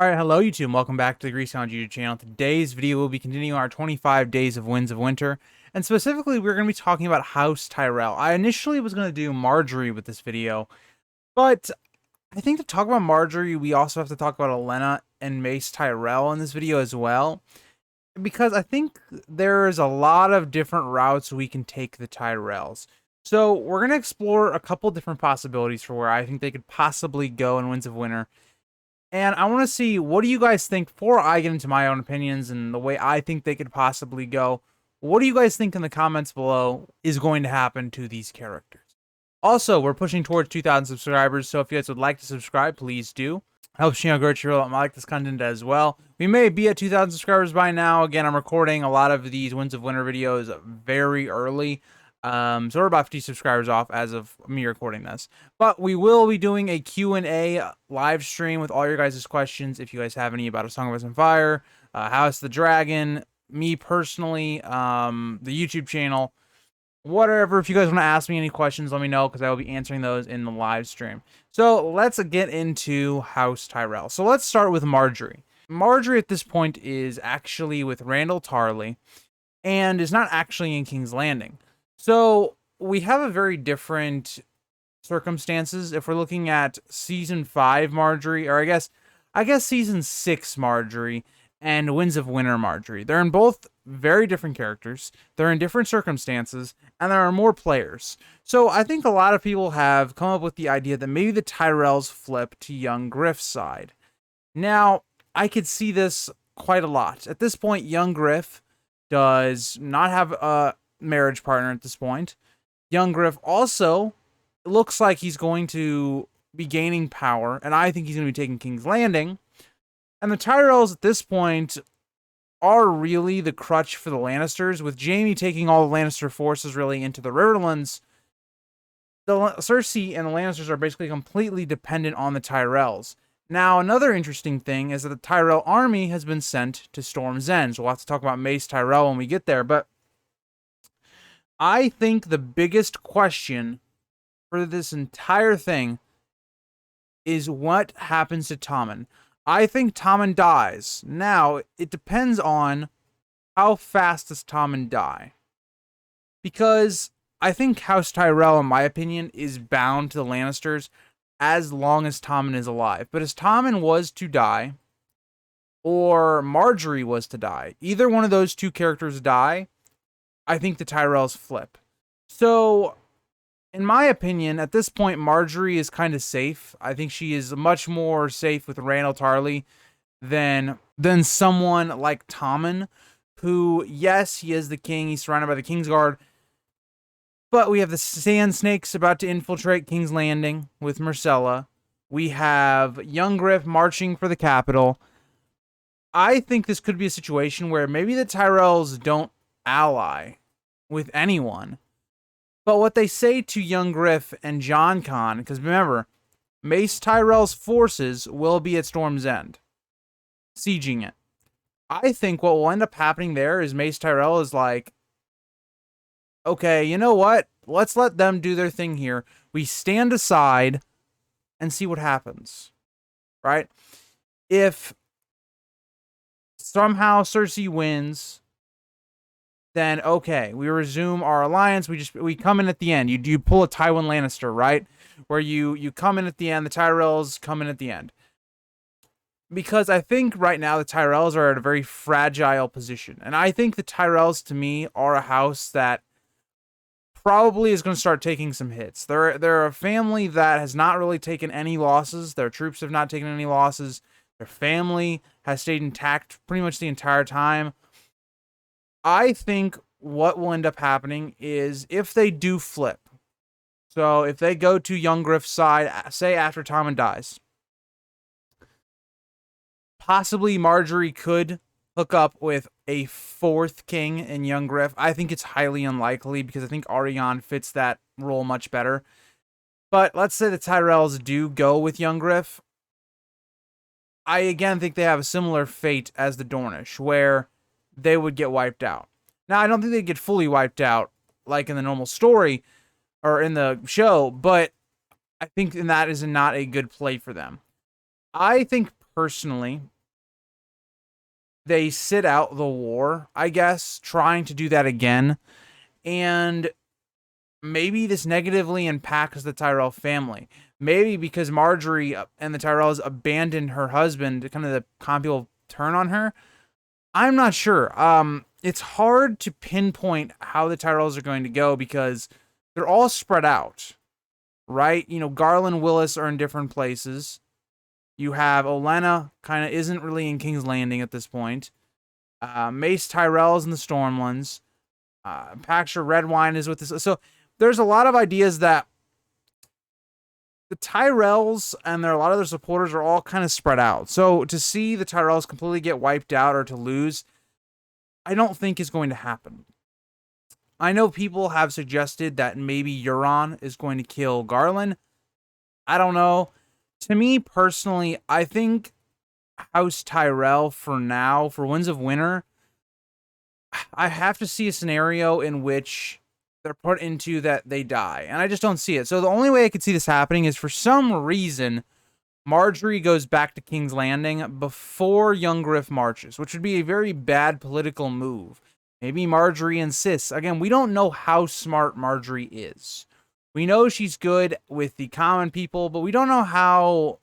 Alright, hello YouTube, and welcome back to the Grease Sound YouTube channel. Today's video will be continuing our 25 Days of Winds of Winter, and specifically we're going to be talking about House Tyrell. I initially was going to do Margery with this video, but I think to talk about Margery, we also have to talk about Olenna and Mace Tyrell in this video as well, because I think there's a lot of different routes we can take the Tyrells. So we're going to explore a couple different possibilities for where I think they could possibly go in Winds of Winter. And I want to see, what do you guys think, before I get into my own opinions and the way I think they could possibly go, what do you guys think in the comments below is going to happen to these characters? Also, we're pushing towards 2,000 subscribers, so if you guys would like to subscribe, please do. Helps channel grow to I like this content as well. We may be at 2,000 subscribers by now. Again, I'm recording a lot of these Winds of Winter videos very early. So we're about 50 subscribers off as of me recording this. But we will be doing a Q&A live stream with all your guys' questions. If you guys have any about A Song of Ice and Fire, House of the Dragon, me personally, the YouTube channel, whatever. If you guys want to ask me any questions, let me know, because I will be answering those in the live stream. So let's get into House Tyrell. So let's start with Margery. Margery at this point is actually with Randyll Tarly and is not actually in King's Landing. So we have a very different circumstances if we're looking at season 5 Margery, or I guess season 6 Margery and Winds of Winter Margery. They're in both very different characters. They're in different circumstances, and there are more players. So I think a lot of people have come up with the idea that maybe the Tyrells flip to young Griff's side. Now, I could see this quite a lot. At this point, young Griff does not have a marriage partner at this point. Young Griff also looks like he's going to be gaining power, and I think he's going to be taking King's Landing. And the Tyrells at this point are really the crutch for the Lannisters, with Jaime taking all the Lannister forces really into the Riverlands. Cersei and the Lannisters are basically completely dependent on the Tyrells. Now, another interesting thing is that the Tyrell army has been sent to Storm's End. So we'll have to talk about Mace Tyrell when we get there, but I think the biggest question for this entire thing is what happens to Tommen. I think Tommen dies. Now, it depends on how fast does Tommen die. Because I think House Tyrell, in my opinion, is bound to the Lannisters as long as Tommen is alive. But as Tommen was to die, or Margery was to die, either one of those two characters die, I think the Tyrells flip. So, in my opinion, at this point, Margery is kind of safe. I think she is much more safe with Randyll Tarly than someone like Tommen, who, yes, he is the king. He's surrounded by the Kingsguard. But we have the Sand Snakes about to infiltrate King's Landing with Myrcella. We have young Griff marching for the capital. I think this could be a situation where maybe the Tyrells don't ally with anyone, but what they say to young Griff and Jon Con, because remember, Mace Tyrell's forces will be at Storm's End, sieging it. I think what will end up happening there is Mace Tyrell is like, okay, you know what? Let's let them do their thing here. We stand aside and see what happens, right? If somehow Cersei wins, then okay, we resume our alliance. We come in at the end. You pull a Tywin Lannister, right? Where you come in at the end, the Tyrells come in at the end. Because I think right now the Tyrells are at a very fragile position. And I think the Tyrells, to me, are a house that probably is going to start taking some hits. They're a family that has not really taken any losses. Their troops have not taken any losses. Their family has stayed intact pretty much the entire time. I think what will end up happening is if they do flip, so if they go to young Griff's side, say after Tommen dies, possibly Margery could hook up with a 4th king in young Griff. I think it's highly unlikely because I think Arianne fits that role much better. But let's say the Tyrells do go with young Griff. I again think they have a similar fate as the Dornish, where they would get wiped out. Now, I don't think they'd get fully wiped out like in the normal story or in the show, but I think that is not a good play for them. I think personally, they sit out the war, I guess, trying to do that again. And maybe this negatively impacts the Tyrell family. Maybe because Margery and the Tyrells abandoned her husband, kind of the common people turn on her. I'm not sure. It's hard to pinpoint how the Tyrells are going to go because they're all spread out, right? You know, Garland, Willis are in different places. You have Olenna, kind of isn't really in King's Landing at this point. Mace Tyrell's in the Stormlands. Paxter Redwine is with this. So there's a lot of ideas that the Tyrells and a lot of their supporters are all kind of spread out. So to see the Tyrells completely get wiped out or to lose, I don't think is going to happen. I know people have suggested that maybe Euron is going to kill Garland. I don't know. To me personally, I think House Tyrell for now, for Winds of Winter, I have to see a scenario in which they're put into that they die. And I just don't see it. So the only way I could see this happening is for some reason, Margery goes back to King's Landing before young Griff marches, which would be a very bad political move. Maybe Margery insists. Again, we don't know how smart Margery is. We know she's good with the common people, but we don't know how,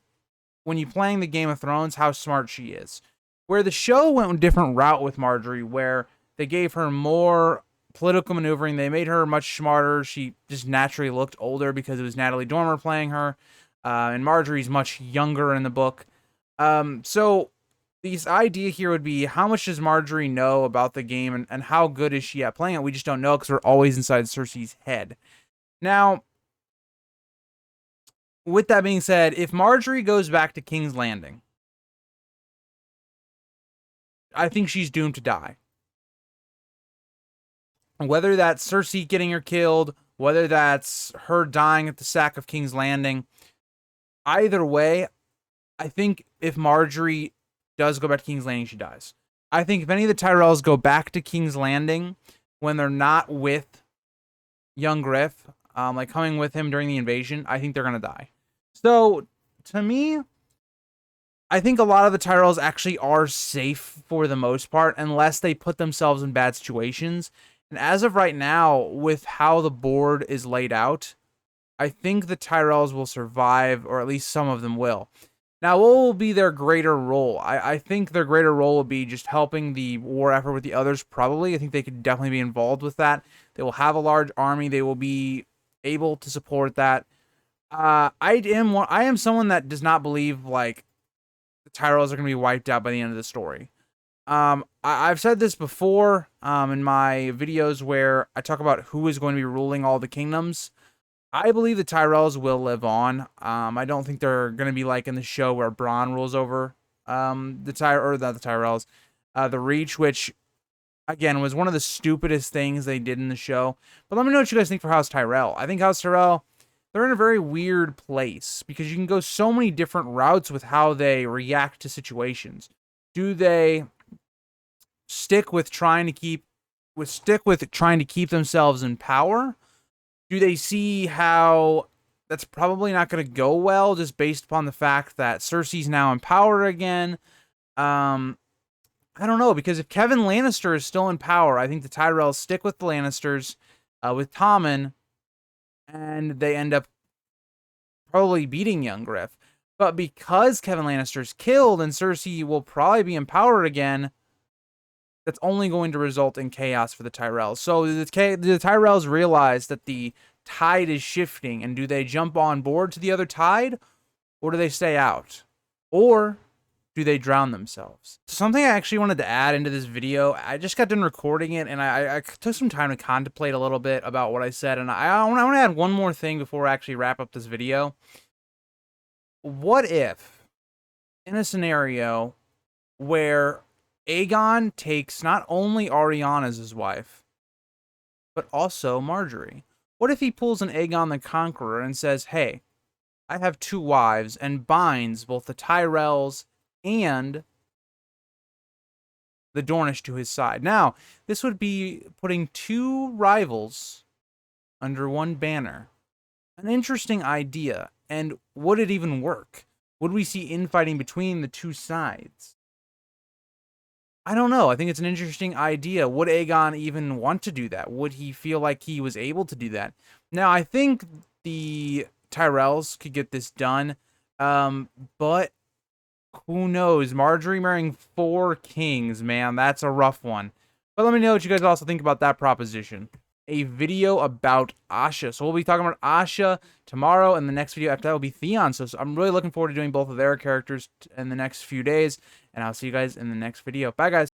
when you're playing the Game of Thrones, how smart she is. Where the show went a different route with Margery, where they gave her more political maneuvering. They made her much smarter. She just naturally looked older because it was Natalie Dormer playing her. And Margery's much younger in the book. So this idea here would be, how much does Margery know about the game and how good is she at playing it? We just don't know because we're always inside Cersei's head. Now, with that being said, if Margery goes back to King's Landing, I think she's doomed to die. Whether that's Cersei getting her killed, whether that's her dying at the sack of King's Landing, either way, I think if Margery does go back to King's Landing, she dies. I think if any of the Tyrells go back to King's Landing when they're not with young Griff, like coming with him during the invasion, I think they're going to die. So, to me, I think a lot of the Tyrells actually are safe for the most part, unless they put themselves in bad situations. And as of right now, with how the board is laid out, I think the Tyrells will survive, or at least some of them will. Now, what will be their greater role? I think their greater role will be just helping the war effort with the others, probably. I think they could definitely be involved with that. They will have a large army. They will be able to support that. I am someone that does not believe, like, the Tyrells are going to be wiped out by the end of the story. I've said this before in my videos where I talk about who is going to be ruling all the kingdoms. I believe the Tyrells will live on. I don't think they're going to be like in the show where Bronn rules over the Tyrells, the Reach, which again was one of the stupidest things they did in the show. But let me know what you guys think for House Tyrell. I think House Tyrell, they're in a very weird place because you can go so many different routes with how they react to situations. Do they stick with trying to keep themselves in power? Do they see how that's probably not going to go well, just based upon the fact that Cersei's now in power again? I don't know, because if Kevin Lannister is still in power, I think the Tyrells stick with the Lannisters, with Tommen, and they end up probably beating young Griff. But because Kevin Lannister's killed and Cersei will probably be in power again, that's only going to result in chaos for the Tyrells. So the Tyrells realize that the tide is shifting, and do they jump on board to the other tide, or do they stay out? Or do they drown themselves? Something I actually wanted to add into this video, I just got done recording it, and I took some time to contemplate a little bit about what I said, and I want to add one more thing before I actually wrap up this video. What if, in a scenario where Aegon takes not only Arianne as his wife, but also Margery? What if he pulls an Aegon the Conqueror and says, hey, I have 2 wives, and binds both the Tyrells and the Dornish to his side? Now, this would be putting 2 rivals under one banner. An interesting idea. And would it even work? Would we see infighting between the 2 sides? I don't know. I think it's an interesting idea. Would Aegon even want to do that? Would he feel like he was able to do that? Now, I think the Tyrells could get this done, but who knows? Margery marrying 4 kings, man, that's a rough one. But let me know what you guys also think about that proposition. A video about Asha. So we'll be talking about Asha tomorrow, and the next video after that will be Theon. So I'm really looking forward to doing both of their characters in the next few days, and I'll see you guys in the next video. Bye, guys.